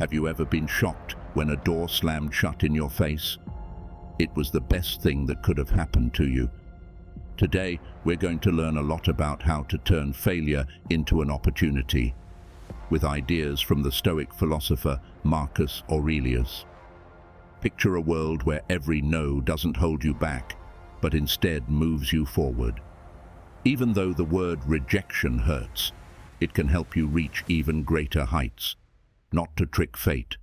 Have you ever been shocked when a door slammed shut in your face? It was the best thing that could have happened to you. Today, we're going to learn a lot about how to turn failure into an opportunity, with ideas from the Stoic philosopher Marcus Aurelius. Picture a world where every no doesn't hold you back, but instead moves you forward. Even though the word rejection hurts, it can help you reach even greater heights, not to trick fate,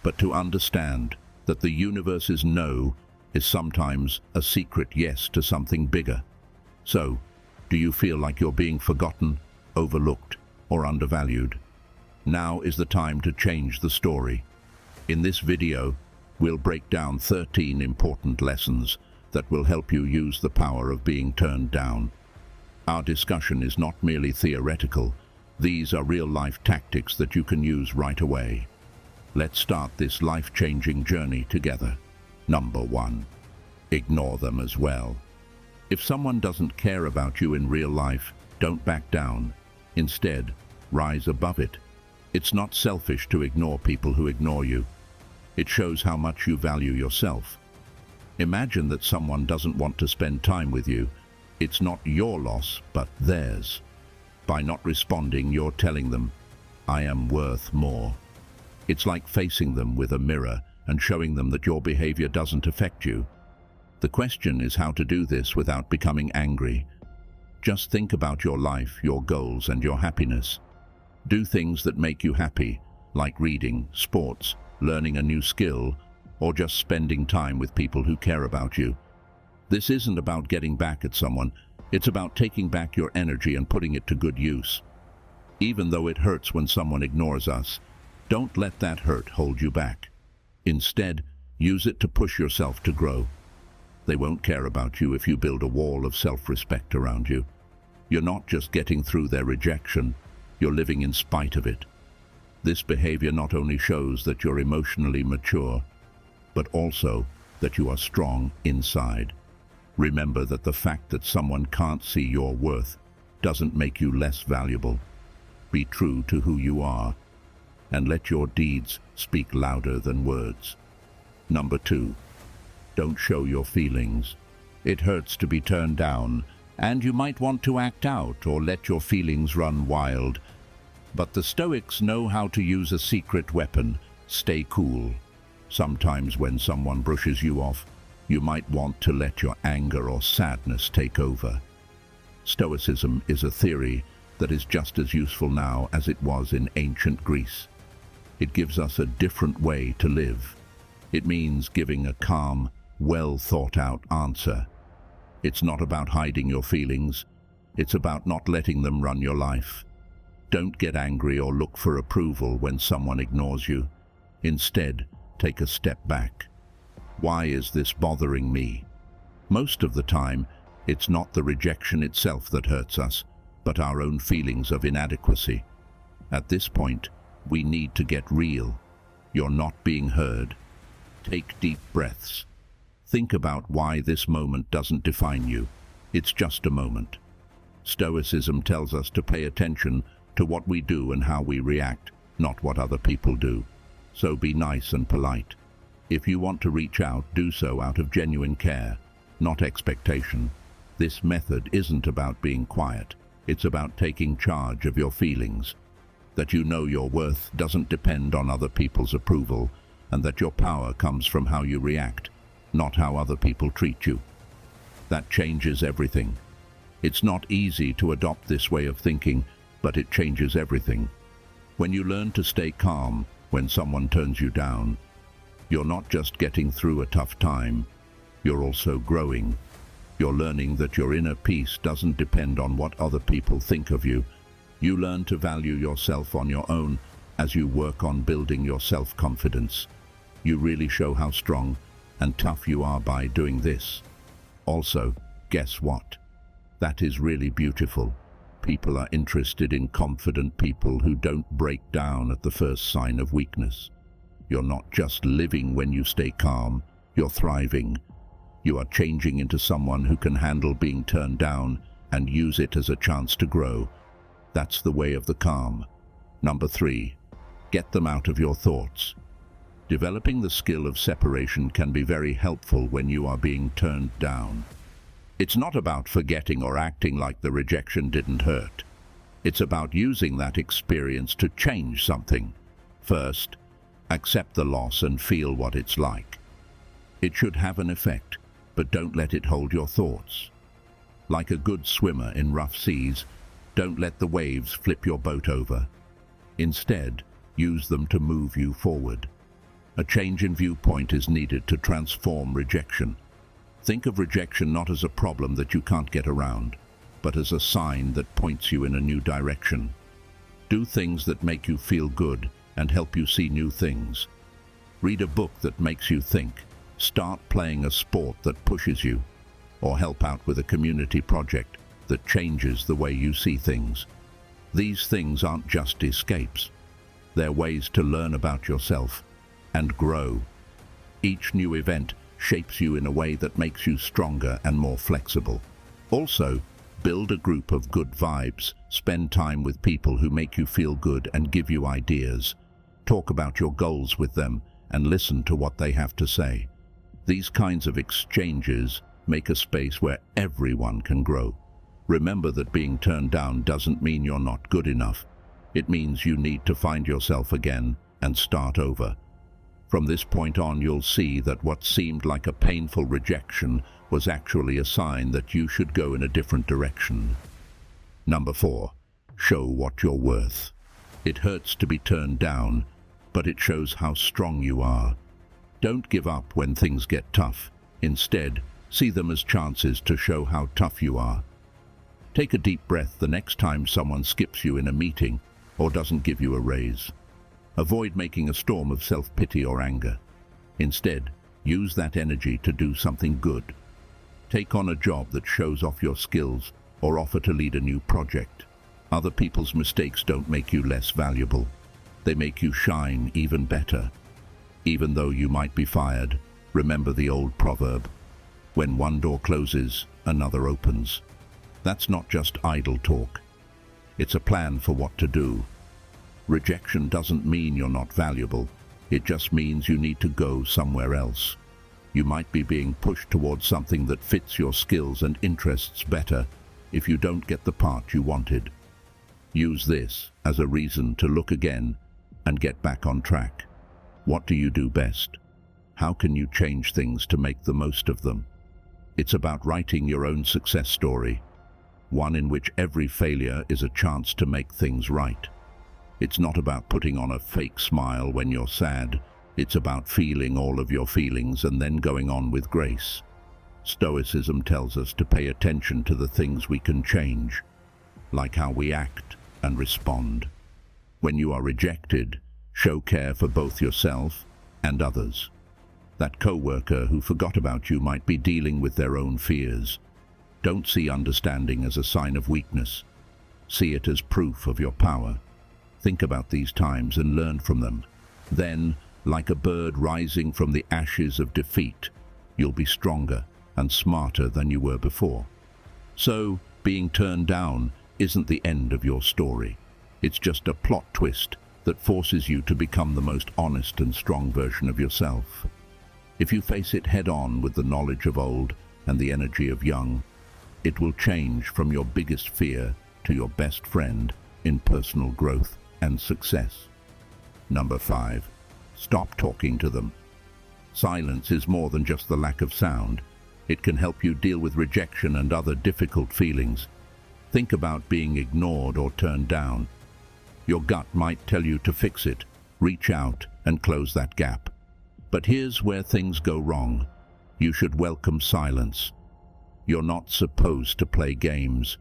but to understand that the universe's no is sometimes a secret yes to something bigger. So, do you feel like you're being forgotten, overlooked, or undervalued? Now is the time to change the story. In this video, we'll break down 13 important lessons that will help you use the power of being turned down. Our discussion is not merely theoretical. These are real-life tactics that you can use right away. Let's start this life-changing journey together. Number 1. Ignore them as well. If someone doesn't care about you in real life, don't back down. Instead, rise above it. It's not selfish to ignore people who ignore you. It shows how much you value yourself. Imagine that someone doesn't want to spend time with you. It's not your loss, but theirs. By not responding, you're telling them, I am worth more. It's like facing them with a mirror and showing them that your behavior doesn't affect you. The question is how to do this without becoming angry. Just think about your life, your goals, and your happiness. Do things that make you happy, like reading, sports, learning a new skill, or just spending time with people who care about you. This isn't about getting back at someone, it's about taking back your energy and putting it to good use. Even though it hurts when someone ignores us, don't let that hurt hold you back. Instead, use it to push yourself to grow. They won't care about you if you build a wall of self-respect around you. You're not just getting through their rejection, you're living in spite of it. This behavior not only shows that you're emotionally mature, but also that you are strong inside. Remember that the fact that someone can't see your worth doesn't make you less valuable. Be true to who you are, and let your deeds speak louder than words. Number 2. Don't show your feelings. It hurts to be turned down, and you might want to act out or let your feelings run wild. But the Stoics know how to use a secret weapon: stay cool. Sometimes when someone brushes you off, you might want to let your anger or sadness take over. Stoicism is a theory that is just as useful now as it was in ancient Greece. It gives us a different way to live. It means giving a calm, well-thought-out answer. It's not about hiding your feelings. It's about not letting them run your life. Don't get angry or look for approval when someone ignores you. Instead, take a step back. Why is this bothering me? Most of the time, it's not the rejection itself that hurts us, but our own feelings of inadequacy. At this point, we need to get real. You're not being heard. Take deep breaths. Think about why this moment doesn't define you. It's just a moment. Stoicism tells us to pay attention to what we do and how we react, not what other people do. So be nice and polite. If you want to reach out, do so out of genuine care, not expectation. This method isn't about being quiet. It's about taking charge of your feelings. That you know your worth doesn't depend on other people's approval, and that your power comes from how you react, not how other people treat you. That changes everything. It's not easy to adopt this way of thinking, but it changes everything. When you learn to stay calm when someone turns you down, you're not just getting through a tough time, you're also growing. You're learning that your inner peace doesn't depend on what other people think of you. You learn to value yourself on your own as you work on building your self-confidence. You really show how strong and tough you are by doing this. Also, guess what? That is really beautiful. People are interested in confident people who don't break down at the first sign of weakness. You're not just living when you stay calm, you're thriving. You are changing into someone who can handle being turned down and use it as a chance to grow. That's the way of the calm. Number 3, Get them out of your thoughts. Developing the skill of separation can be very helpful when you are being turned down. It's not about forgetting or acting like the rejection didn't hurt. It's about using that experience to change something. First, accept the loss and feel what it's like. It should have an effect, but don't let it hold your thoughts. Like a good swimmer in rough seas, don't let the waves flip your boat over. Instead, use them to move you forward. A change in viewpoint is needed to transform rejection. Think of rejection not as a problem that you can't get around, but as a sign that points you in a new direction. Do things that make you feel good and help you see new things. Read a book that makes you think. Start playing a sport that pushes you, or help out with a community project that changes the way you see things. These things aren't just escapes. They're ways to learn about yourself and grow. Each new event shapes you in a way that makes you stronger and more flexible. Also, build a group of good vibes. Spend time with people who make you feel good and give you ideas. Talk about your goals with them and listen to what they have to say. These kinds of exchanges make a space where everyone can grow. Remember that being turned down doesn't mean you're not good enough. It means you need to find yourself again and start over. From this point on, you'll see that what seemed like a painful rejection was actually a sign that you should go in a different direction. Number 4, show what you're worth. It hurts to be turned down, but it shows how strong you are. Don't give up when things get tough. Instead, see them as chances to show how tough you are. Take a deep breath the next time someone skips you in a meeting or doesn't give you a raise. Avoid making a storm of self-pity or anger. Instead, use that energy to do something good. Take on a job that shows off your skills or offer to lead a new project. Other people's mistakes don't make you less valuable. They make you shine even better. Even though you might be fired, remember the old proverb, when one door closes, another opens. That's not just idle talk. It's a plan for what to do. Rejection doesn't mean you're not valuable. It just means you need to go somewhere else. You might be being pushed towards something that fits your skills and interests better if you don't get the part you wanted. Use this as a reason to look again and get back on track. What do you do best? How can you change things to make the most of them? It's about writing your own success story, one in which every failure is a chance to make things right. It's not about putting on a fake smile when you're sad. It's about feeling all of your feelings and then going on with grace. Stoicism tells us to pay attention to the things we can change, like how we act and respond. When you are rejected, show care for both yourself and others. That coworker who forgot about you might be dealing with their own fears. Don't see understanding as a sign of weakness. See it as proof of your power. Think about these times and learn from them. Then, like a bird rising from the ashes of defeat, you'll be stronger and smarter than you were before. So, being turned down isn't the end of your story. It's just a plot twist that forces you to become the most honest and strong version of yourself. If you face it head-on with the knowledge of old and the energy of young, it will change from your biggest fear to your best friend in personal growth and success. Number 5, stop talking to them. Silence is more than just the lack of sound. It can help you deal with rejection and other difficult feelings. Think about being ignored or turned down. Your gut might tell you to fix it, reach out and close that gap. But here's where things go wrong. You should welcome silence. You're not supposed to play games.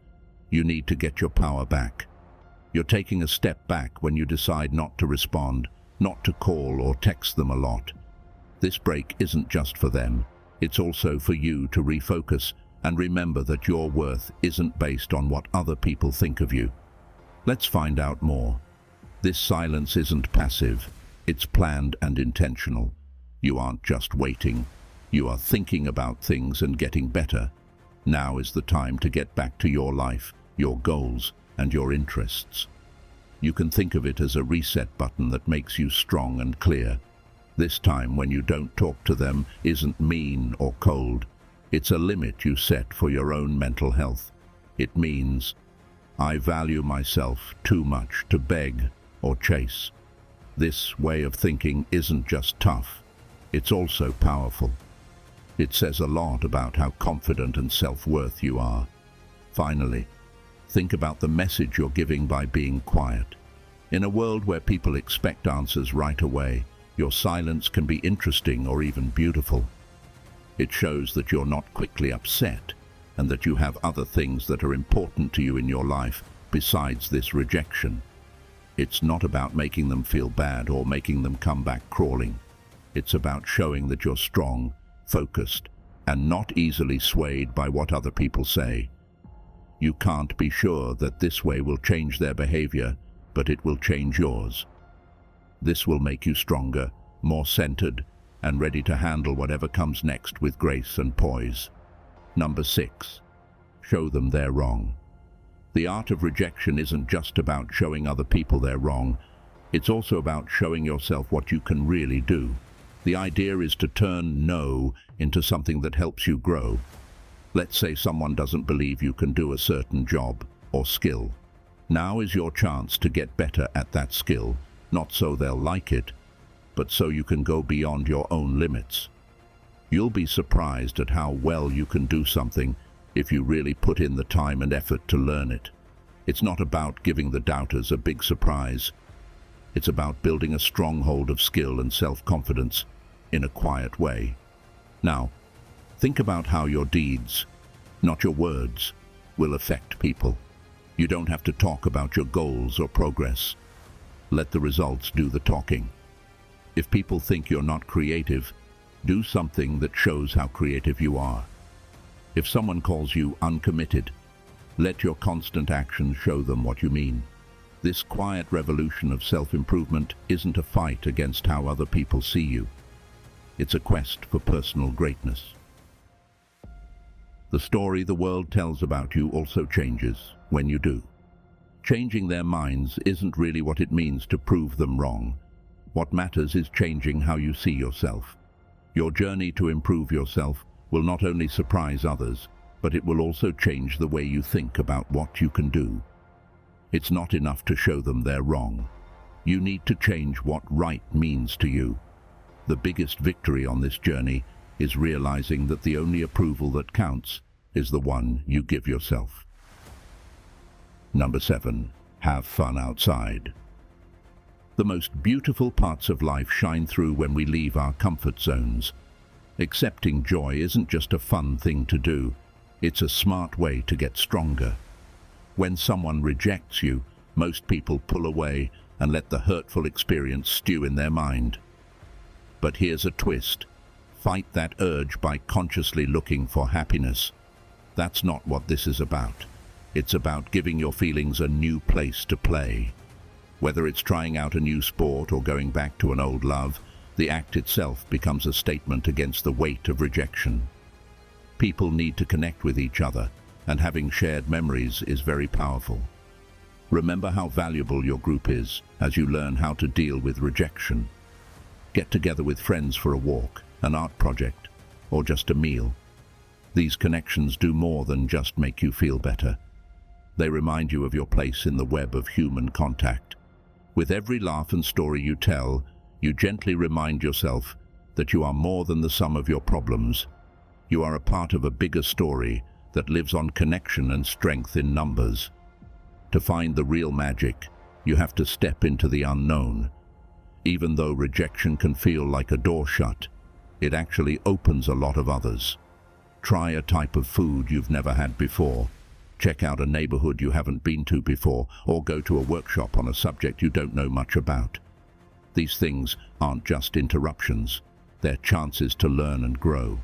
You need to get your power back. You're taking a step back when you decide not to respond, not to call or text them a lot. This break isn't just for them. It's also for you to refocus and remember that your worth isn't based on what other people think of you. Let's find out more. This silence isn't passive. It's planned and intentional. You aren't just waiting. You are thinking about things and getting better. Now is the time to get back to your life, your goals, and your interests. You can think of it as a reset button that makes you strong and clear. This time, when you don't talk to them, isn't mean or cold. It's a limit you set for your own mental health. It means, I value myself too much to beg or chase. This way of thinking isn't just tough, it's also powerful. It says a lot about how confident and self-worth you are. Finally, think about the message you're giving by being quiet. In a world where people expect answers right away, your silence can be interesting or even beautiful. It shows that you're not quickly upset and that you have other things that are important to you in your life besides this rejection. It's not about making them feel bad or making them come back crawling. It's about showing that you're strong, focused, and not easily swayed by what other people say. You can't be sure that this way will change their behavior, but it will change yours. This will make you stronger, more centered, and ready to handle whatever comes next with grace and poise. Number 6. Show them they're wrong. The art of rejection isn't just about showing other people they're wrong. It's also about showing yourself what you can really do. The idea is to turn no into something that helps you grow. Let's say someone doesn't believe you can do a certain job or skill. Now is your chance to get better at that skill, not so they'll like it, but so you can go beyond your own limits. You'll be surprised at how well you can do something if you really put in the time and effort to learn it. It's not about giving the doubters a big surprise. It's about building a stronghold of skill and self-confidence in a quiet way. Now, think about how your deeds, not your words, will affect people. You don't have to talk about your goals or progress. Let the results do the talking. If people think you're not creative, do something that shows how creative you are. If someone calls you uncommitted, let your constant actions show them what you mean. This quiet revolution of self-improvement isn't a fight against how other people see you. It's a quest for personal greatness. The story the world tells about you also changes when you do. Changing their minds isn't really what it means to prove them wrong. What matters is changing how you see yourself. Your journey to improve yourself will not only surprise others, but it will also change the way you think about what you can do. It's not enough to show them they're wrong. You need to change what right means to you. The biggest victory on this journey is realizing that the only approval that counts is the one you give yourself. Number 7. Have fun outside. The most beautiful parts of life shine through when we leave our comfort zones. Accepting joy isn't just a fun thing to do, it's a smart way to get stronger. When someone rejects you, most people pull away and let the hurtful experience stew in their mind. But here's a twist. Fight that urge by consciously looking for happiness. That's not what this is about. It's about giving your feelings a new place to play. Whether it's trying out a new sport or going back to an old love, the act itself becomes a statement against the weight of rejection. People need to connect with each other, and having shared memories is very powerful. Remember how valuable your group is as you learn how to deal with rejection. Get together with friends for a walk, an art project, or just a meal. These connections do more than just make you feel better. They remind you of your place in the web of human contact. With every laugh and story you tell, you gently remind yourself that you are more than the sum of your problems. You are a part of a bigger story that lives on connection and strength in numbers. To find the real magic, you have to step into the unknown. Even though rejection can feel like a door shut, it actually opens a lot of others. Try a type of food you've never had before. Check out a neighborhood you haven't been to before, or go to a workshop on a subject you don't know much about. These things aren't just interruptions, they're chances to learn and grow.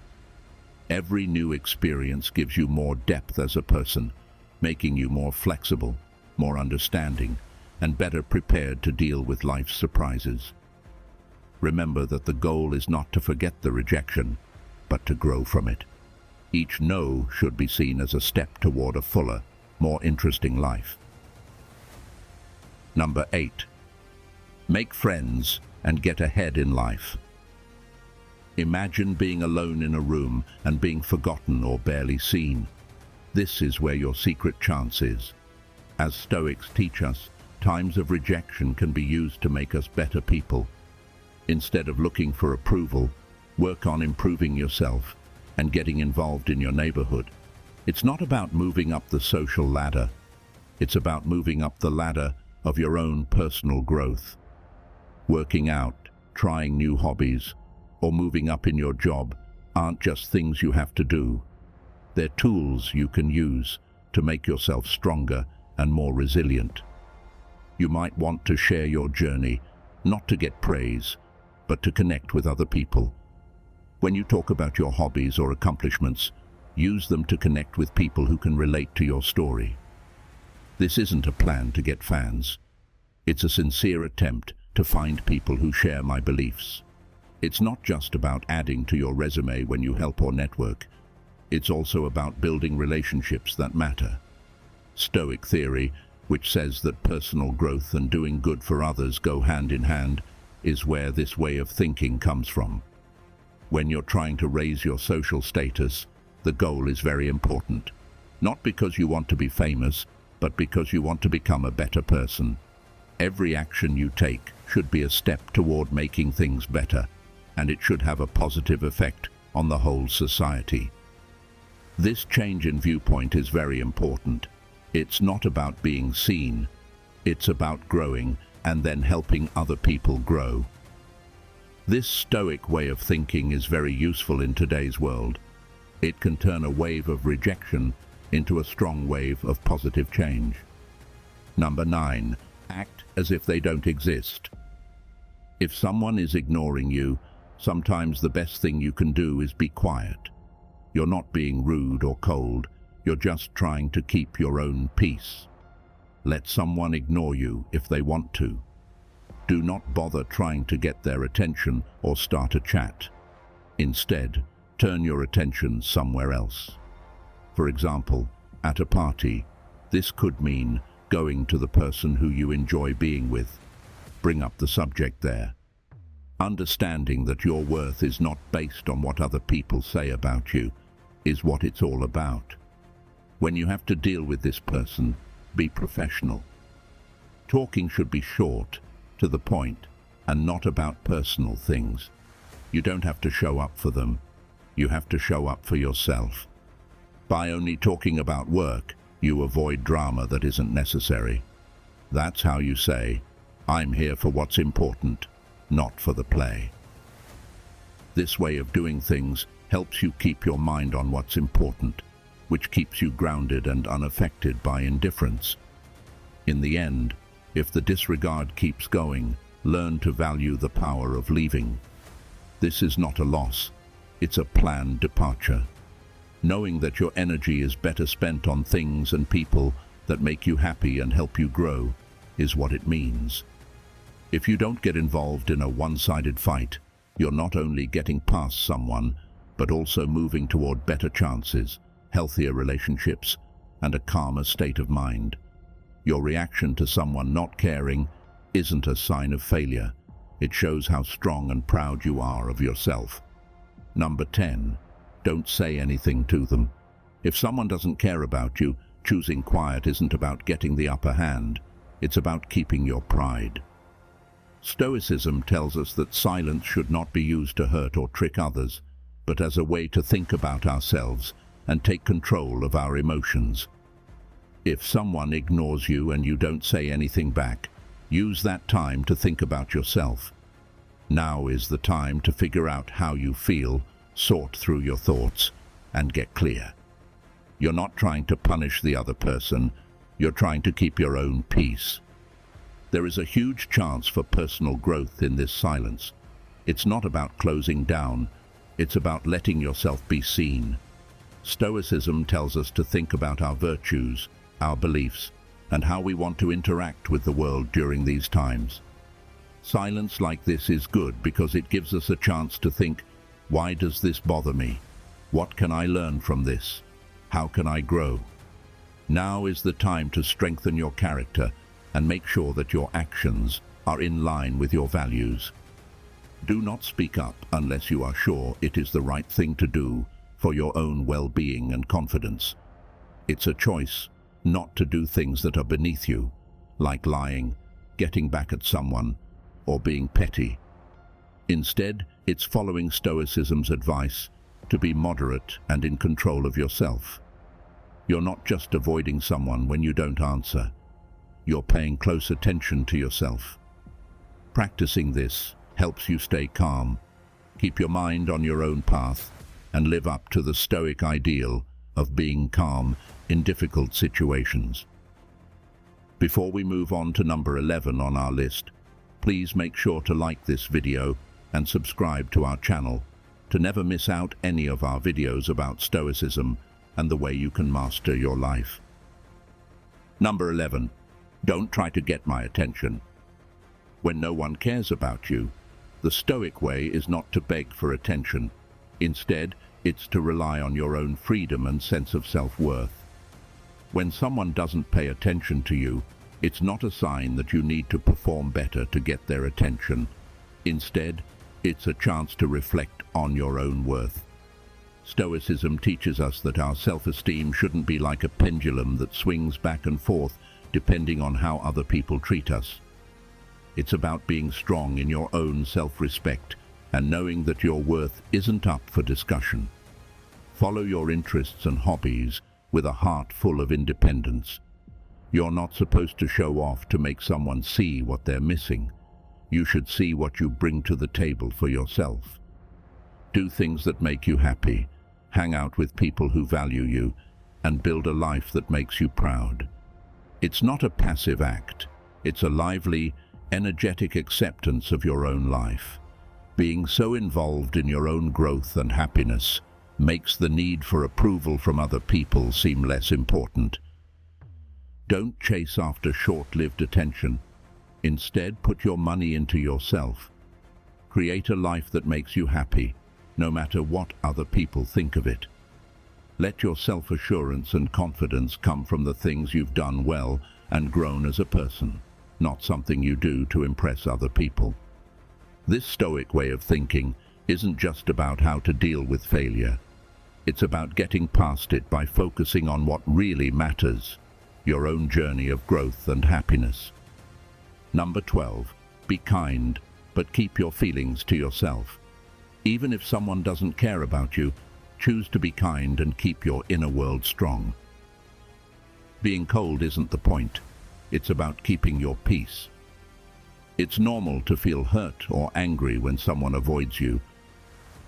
Every new experience gives you more depth as a person, making you more flexible, more understanding, and better prepared to deal with life's surprises. Remember that the goal is not to forget the rejection, but to grow from it. Each no should be seen as a step toward a fuller, more interesting life. Number 8. Make friends and get ahead in life. Imagine being alone in a room and being forgotten or barely seen. This is where your secret chance is. As Stoics teach us, times of rejection can be used to make us better people. Instead of looking for approval, work on improving yourself and getting involved in your neighborhood. It's not about moving up the social ladder. It's about moving up the ladder of your own personal growth. Working out, trying new hobbies, or moving up in your job aren't just things you have to do. They're tools you can use to make yourself stronger and more resilient. You might want to share your journey, not to get praise, but to connect with other people. When you talk about your hobbies or accomplishments, use them to connect with people who can relate to your story. This isn't a plan to get fans. It's a sincere attempt to find people who share my beliefs. It's not just about adding to your resume when you help or network. It's also about building relationships that matter. Stoic theory, which says that personal growth and doing good for others go hand in hand, is where this way of thinking comes from. When you're trying to raise your social status, the goal is very important. Not because you want to be famous, but because you want to become a better person. Every action you take should be a step toward making things better, and it should have a positive effect on the whole society. This change in viewpoint is very important. It's not about being seen. It's about growing and then helping other people grow. This Stoic way of thinking is very useful in today's world. It can turn a wave of rejection into a strong wave of positive change. Number 9. Act as if they don't exist. If someone is ignoring you, sometimes the best thing you can do is be quiet. You're not being rude or cold, you're just trying to keep your own peace. Let someone ignore you if they want to. Do not bother trying to get their attention or start a chat. Instead, turn your attention somewhere else. For example, at a party, this could mean going to the person who you enjoy being with. Bring up the subject there. Understanding that your worth is not based on what other people say about you is what it's all about. When you have to deal with this person, be professional. Talking should be short, to the point, and not about personal things. You don't have to show up for them. You have to show up for yourself. By only talking about work, you avoid drama that isn't necessary. That's how you say, I'm here for what's important, not for the play. This way of doing things helps you keep your mind on what's important, which keeps you grounded and unaffected by indifference. In the end, if the disregard keeps going, learn to value the power of leaving. This is not a loss, it's a planned departure. Knowing that your energy is better spent on things and people that make you happy and help you grow is what it means. If you don't get involved in a one-sided fight, you're not only getting past someone, but also moving toward better chances, healthier relationships, and a calmer state of mind. Your reaction to someone not caring isn't a sign of failure. It shows how strong and proud you are of yourself. Number 10. Don't say anything to them. If someone doesn't care about you, choosing quiet isn't about getting the upper hand. It's about keeping your pride. Stoicism tells us that silence should not be used to hurt or trick others, but as a way to think about ourselves and take control of our emotions. If someone ignores you and you don't say anything back, use that time to think about yourself. Now is the time to figure out how you feel, sort through your thoughts, and get clear. You're not trying to punish the other person, you're trying to keep your own peace. There is a huge chance for personal growth in this silence. It's not about closing down, it's about letting yourself be seen. Stoicism tells us to think about our virtues, our beliefs, and how we want to interact with the world during these times. Silence like this is good because it gives us a chance to think, why does this bother me? What can I learn from this? How can I grow? Now is the time to strengthen your character and make sure that your actions are in line with your values. Do not speak up unless you are sure it is the right thing to do for your own well-being and confidence. It's a choice not to do things that are beneath you, like lying, getting back at someone, or being petty. Instead, it's following Stoicism's advice to be moderate and in control of yourself. You're not just avoiding someone when you don't answer. You're paying close attention to yourself. Practicing this helps you stay calm, keep your mind on your own path, and live up to the Stoic ideal of being calm in difficult situations. Before we move on to number 11 on our list, please make sure to like this video and subscribe to our channel to never miss out any of our videos about Stoicism and the way you can master your life. Number 11. Don't try to get my attention. When no one cares about you, the Stoic way is not to beg for attention. Instead, it's to rely on your own freedom and sense of self-worth. When someone doesn't pay attention to you, it's not a sign that you need to perform better to get their attention. Instead, it's a chance to reflect on your own worth. Stoicism teaches us that our self-esteem shouldn't be like a pendulum that swings back and forth depending on how other people treat us. It's about being strong in your own self-respect and knowing that your worth isn't up for discussion. Follow your interests and hobbies with a heart full of independence. You're not supposed to show off to make someone see what they're missing. You should see what you bring to the table for yourself. Do things that make you happy, hang out with people who value you, and build a life that makes you proud. It's not a passive act. It's a lively, energetic acceptance of your own life. Being so involved in your own growth and happiness makes the need for approval from other people seem less important. Don't chase after short-lived attention. Instead, put your money into yourself. Create a life that makes you happy, no matter what other people think of it. Let your self-assurance and confidence come from the things you've done well and grown as a person, not something you do to impress other people. This Stoic way of thinking isn't just about how to deal with failure. It's about getting past it by focusing on what really matters, your own journey of growth and happiness. Number 12. Be kind, but keep your feelings to yourself. Even if someone doesn't care about you, choose to be kind and keep your inner world strong. Being cold isn't the point. It's about keeping your peace. It's normal to feel hurt or angry when someone avoids you.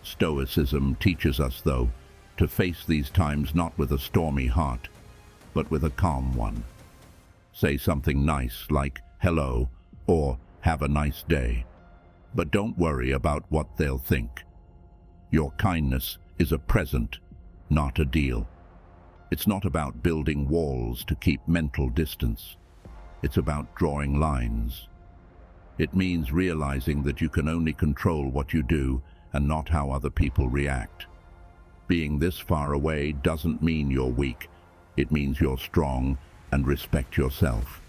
Stoicism teaches us, though, to face these times not with a stormy heart, but with a calm one. Say something nice like hello or have a nice day, but don't worry about what they'll think. Your kindness is a present, not a deal. It's not about building walls to keep mental distance. It's about drawing lines. It means realizing that you can only control what you do and not how other people react. Being this far away doesn't mean you're weak. It means you're strong and respect yourself.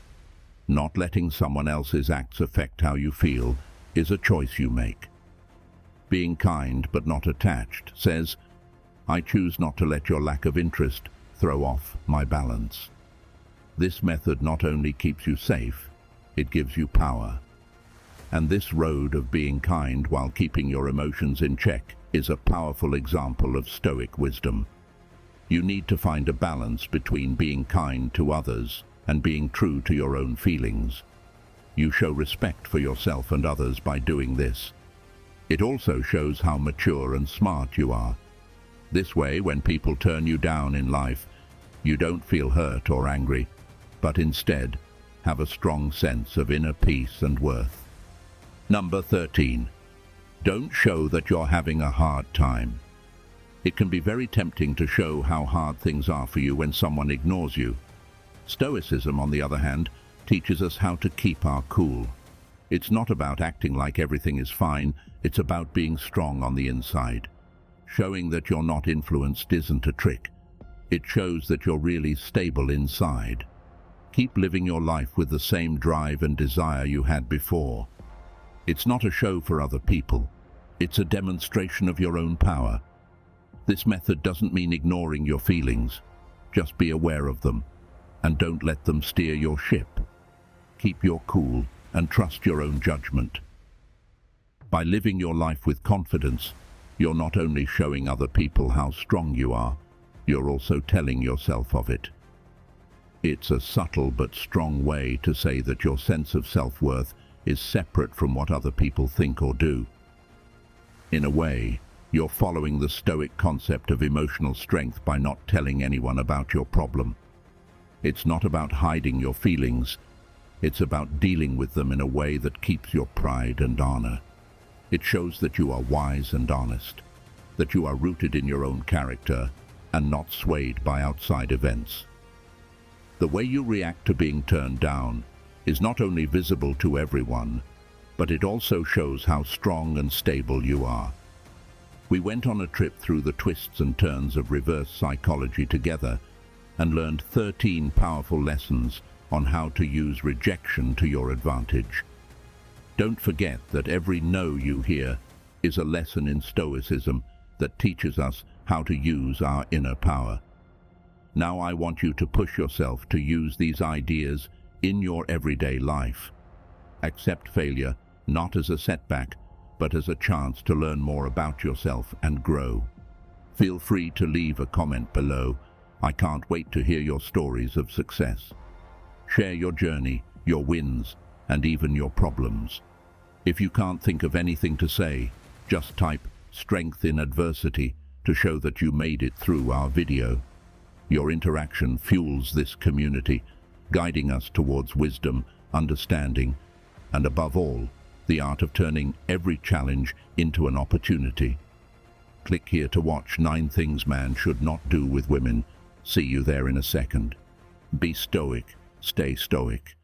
Not letting someone else's acts affect how you feel is a choice you make. Being kind but not attached says, I choose not to let your lack of interest throw off my balance. This method not only keeps you safe, it gives you power. And this road of being kind while keeping your emotions in check is a powerful example of Stoic wisdom. You need to find a balance between being kind to others and being true to your own feelings. You show respect for yourself and others by doing this. It also shows how mature and smart you are. This way, when people turn you down in life, you don't feel hurt or angry, but instead have a strong sense of inner peace and worth. Number 13. Don't show that you're having a hard time. It can be very tempting to show how hard things are for you when someone ignores you. Stoicism, on the other hand, teaches us how to keep our cool. It's not about acting like everything is fine, it's about being strong on the inside. Showing that you're not influenced isn't a trick. It shows that you're really stable inside. Keep living your life with the same drive and desire you had before. It's not a show for other people. It's a demonstration of your own power. This method doesn't mean ignoring your feelings. Just be aware of them, and don't let them steer your ship. Keep your cool and trust your own judgment. By living your life with confidence, you're not only showing other people how strong you are, you're also telling yourself of it. It's a subtle but strong way to say that your sense of self-worth is separate from what other people think or do. In a way, you're following the Stoic concept of emotional strength by not telling anyone about your problem. It's not about hiding your feelings. It's about dealing with them in a way that keeps your pride and honor. It shows that you are wise and honest, that you are rooted in your own character and not swayed by outside events. The way you react to being turned down is not only visible to everyone, but it also shows how strong and stable you are. We went on a trip through the twists and turns of reverse psychology together and learned 13 powerful lessons on how to use rejection to your advantage. Don't forget that every no you hear is a lesson in Stoicism that teaches us how to use our inner power. Now I want you to push yourself to use these ideas in your everyday life. Accept failure not as a setback, but as a chance to learn more about yourself and grow. Feel free to leave a comment below. I can't wait to hear your stories of success. Share your journey, your wins, and even your problems. If you can't think of anything to say, just type "strength in adversity" to show that you made it through our video. Your interaction fuels this community, guiding us towards wisdom, understanding, and above all, the art of turning every challenge into an opportunity. Click here to watch 9 Things Man Should Not Do with Women. See you there in a second. Be stoic, stay stoic.